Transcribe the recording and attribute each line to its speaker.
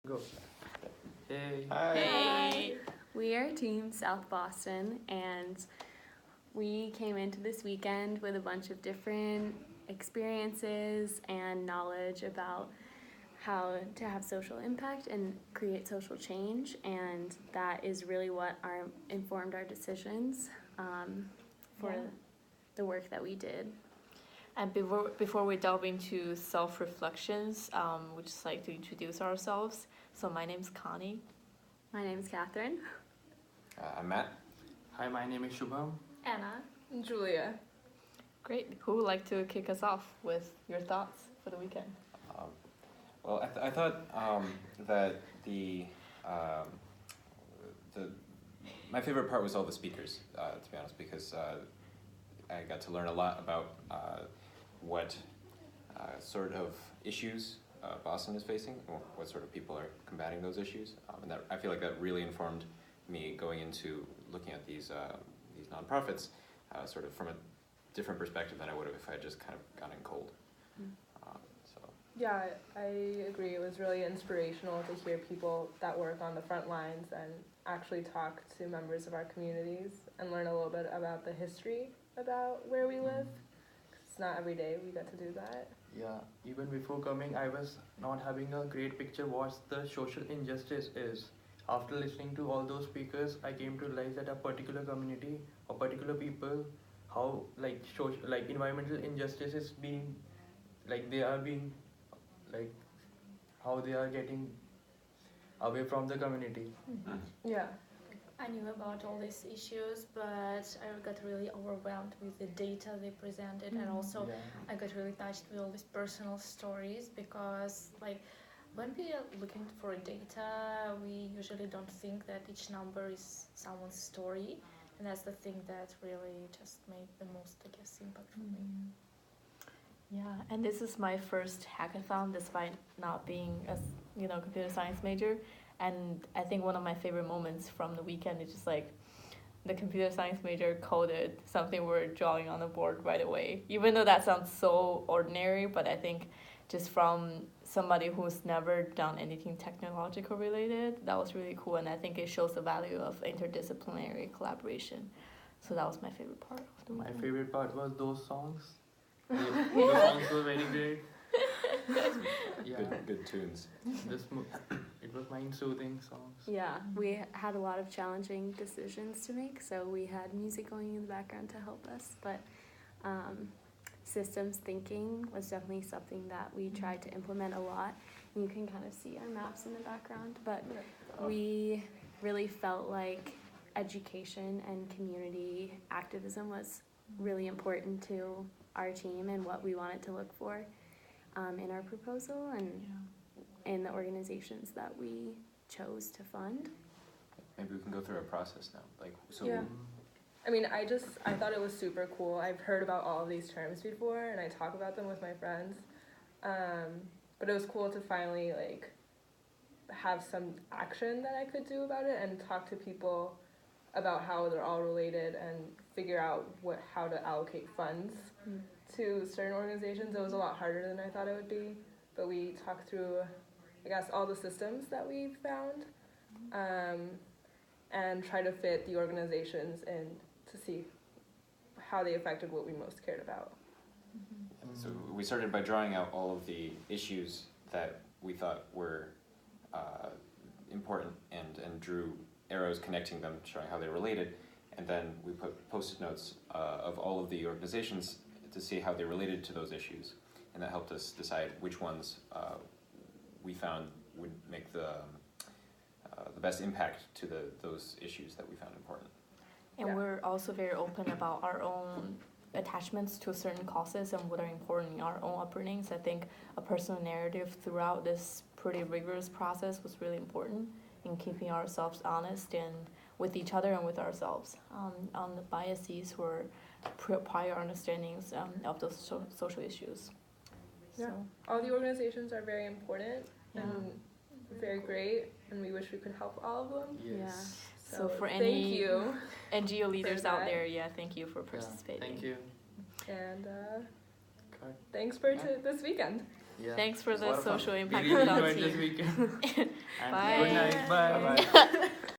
Speaker 1: Go. Hey.
Speaker 2: Hi.
Speaker 3: Hey! We are Team South Boston, and we came into this weekend with a bunch of different experiences and knowledge about how to have social impact and create social change, and that is really what informed our decisions for the work that we did.
Speaker 4: And before we delve into self-reflections, we'd just like to introduce ourselves. So my name's Connie.
Speaker 3: My name is Catherine.
Speaker 2: I'm Matt.
Speaker 1: Hi, my name is Shubham.
Speaker 5: Anna.
Speaker 6: Julia.
Speaker 4: Great. Who would like to kick us off with your thoughts for the weekend?
Speaker 2: Well, I thought that my favorite part was all the speakers, to be honest, because I got to learn a lot about what sort of issues Boston is facing, or what sort of people are combating those issues, and that I feel like that really informed me going into looking at these nonprofits, sort of from a different perspective than I would have if I had just kind of gone in cold.
Speaker 6: Yeah, I agree. It was really inspirational to hear people that work on the front lines and actually talk to members of our communities and learn a little bit about the history about where we live. 'Cause it's not every day we get to do that.
Speaker 1: Yeah, even before coming, I was not having a great picture what the social injustice is. After listening to all those speakers, I came to realize that a particular community or particular people, how environmental injustice is being, how they are getting away from the community.
Speaker 6: Yeah.
Speaker 5: I knew about all these issues, but I got really overwhelmed with the data they presented, and also I got really touched with all these personal stories because, when we are looking for data, we usually don't think that each number is someone's story, and that's the thing that really just made the most, impact for me.
Speaker 4: Yeah, and this is my first hackathon despite not being a computer science major. And I think one of my favorite moments from the weekend is just the computer science major coded something we're drawing on the board right away. Even though that sounds so ordinary, but I think just from somebody who's never done anything technological related, that was really cool. And I think it shows the value of interdisciplinary collaboration. So that was my favorite part of the
Speaker 1: My
Speaker 4: weekend.
Speaker 1: favorite part was those songs. The songs were very great. Yeah,
Speaker 2: Good tunes.
Speaker 1: It was mind-soothing songs.
Speaker 3: Yeah, we had a lot of challenging decisions to make, so we had music going in the background to help us, but systems thinking was definitely something that we tried to implement a lot, and you can kind of see our maps in the background, but we really felt like education and community activism was really important to our team and what we wanted to look for in our proposal and in the organizations that we chose to fund.
Speaker 2: Maybe we can go through our process now.
Speaker 6: Yeah. I mean, I thought it was super cool. I've heard about all of these terms before, and I talk about them with my friends. But it was cool to finally have some action that I could do about it and talk to people about how they're all related and figure out how to allocate funds to certain organizations. It was a lot harder than I thought it would be, but we talked through, all the systems that we found, and try to fit the organizations in to see how they affected what we most cared about.
Speaker 2: So we started by drawing out all of the issues that we thought were important and drew arrows connecting them, showing how they related. And then we put post-it notes of all of the organizations to see how they related to those issues. And that helped us decide which ones we found would make the best impact to those issues that we found important.
Speaker 4: And we're also very open about our own attachments to certain causes and what are important in our own upbringings. I think a personal narrative throughout this pretty rigorous process was really important in keeping ourselves honest and with each other and with ourselves on the biases or prior understandings of those social issues.
Speaker 6: Yeah, all the organizations are very important and very great, and we wish we could help all of them.
Speaker 1: Yes.
Speaker 4: So for
Speaker 6: thank
Speaker 4: any
Speaker 6: you.
Speaker 4: NGO leaders out
Speaker 6: that.
Speaker 4: there, thank you for participating.
Speaker 1: Thank you.
Speaker 6: And thanks for this weekend.
Speaker 1: Yeah.
Speaker 4: Thanks for
Speaker 2: It was a
Speaker 4: the
Speaker 2: lot of fun.
Speaker 4: social
Speaker 1: We
Speaker 4: impact
Speaker 1: really
Speaker 4: hackathon
Speaker 1: enjoyed this
Speaker 4: team.
Speaker 1: weekend. And
Speaker 4: Bye.
Speaker 1: good night. Bye.
Speaker 2: Bye-bye.